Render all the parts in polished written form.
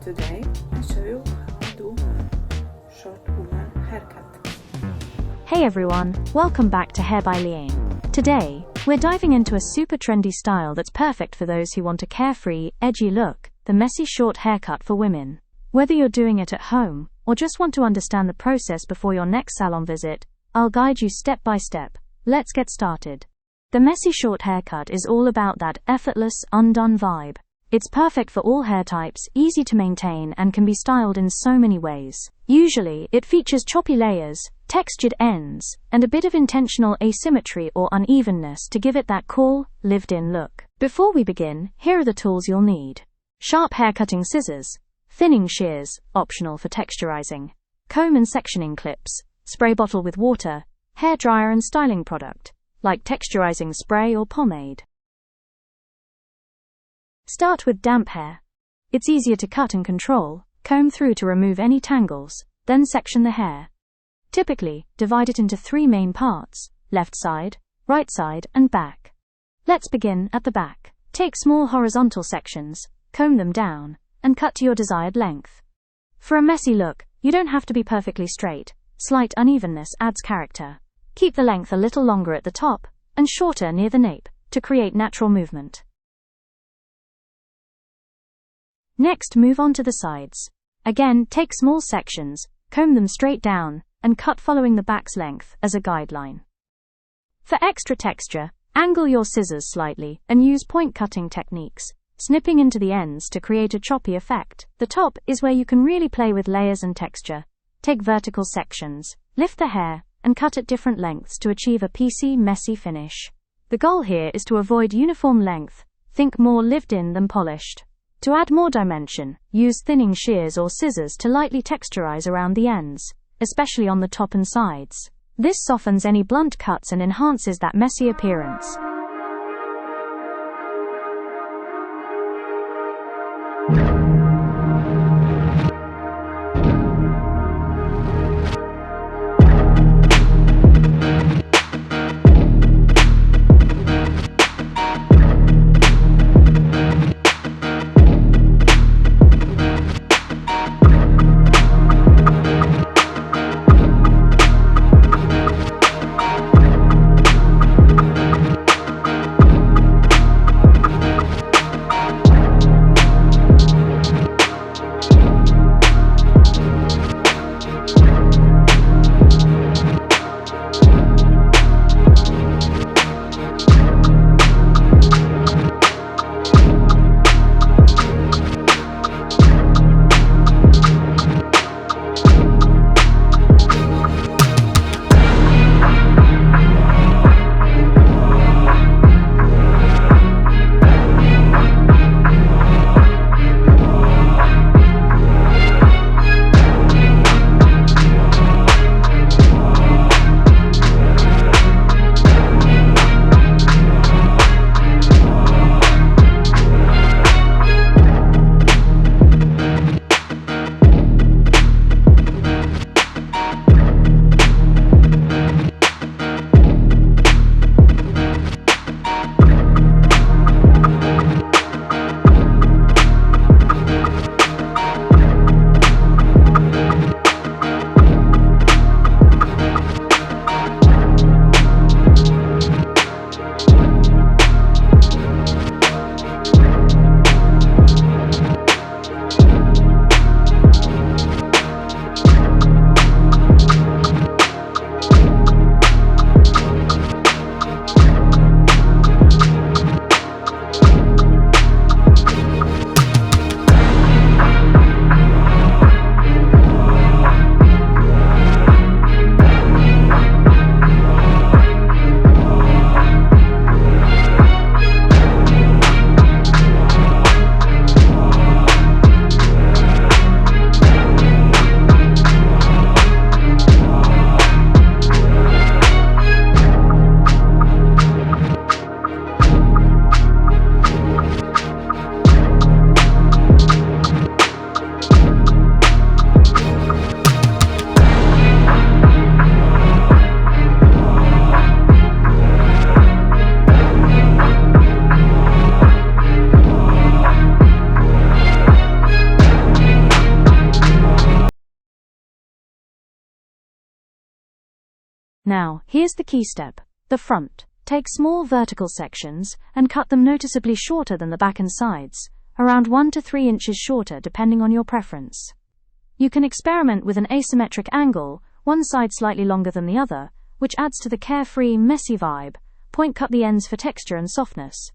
Today I show you how to do short woman haircut. Hey everyone, welcome back to Hair by Liane. Today, we're diving into a super trendy style that's perfect for those who want a carefree, edgy look, the messy short haircut for women. Whether you're doing it at home, or just want to understand the process before your next salon visit, I'll guide you step by step. Let's get started. The messy short haircut is all about that effortless, undone vibe. It's perfect for all hair types, easy to maintain, and can be styled in so many ways. Usually, it features choppy layers, textured ends, and a bit of intentional asymmetry or unevenness to give it that cool, lived-in look. Before we begin, here are the tools you'll need. Sharp haircutting scissors, thinning shears, optional for texturizing, comb and sectioning clips, spray bottle with water, hair dryer and styling product, like texturizing spray or pomade. Start with damp hair. It's easier to cut and control. Comb through to remove any tangles, then section the hair. Typically, divide it into 3 main parts: left side, right side, and back. Let's begin at the back. Take small horizontal sections, comb them down, and cut to your desired length. For a messy look, you don't have to be perfectly straight. Slight unevenness adds character. Keep the length a little longer at the top, and shorter near the nape, to create natural movement. Next, move on to the sides. Again, take small sections, comb them straight down, and cut following the back's length as a guideline. For extra texture, angle your scissors slightly and use point cutting techniques, snipping into the ends to create a choppy effect. The top is where you can really play with layers and texture. Take vertical sections, lift the hair, and cut at different lengths to achieve a piecey, messy finish. The goal here is to avoid uniform length. Think more lived-in than polished. To add more dimension, use thinning shears or scissors to lightly texturize around the ends, especially on the top and sides. This softens any blunt cuts and enhances that messy appearance. Now, here's the key step. The front. Take small vertical sections and cut them noticeably shorter than the back and sides, around 1 to 3 inches shorter depending on your preference. You can experiment with an asymmetric angle, one side slightly longer than the other, which adds to the carefree, messy vibe. Point cut the ends for texture and softness.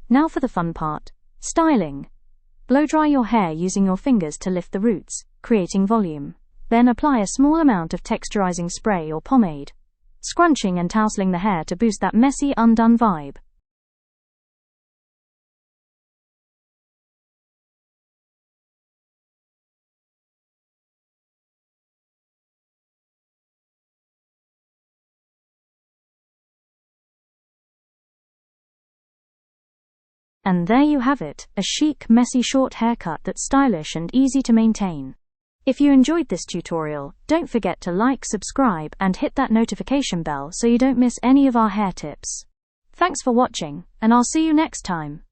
Now for the fun part, styling. Blow dry your hair using your fingers to lift the roots, creating volume. Then apply a small amount of texturizing spray or pomade, scrunching and tousling the hair to boost that messy, undone vibe. And there you have it, a chic, messy short haircut that's stylish and easy to maintain. If you enjoyed this tutorial, don't forget to like, subscribe, and hit that notification bell so you don't miss any of our hair tips. Thanks for watching, and I'll see you next time.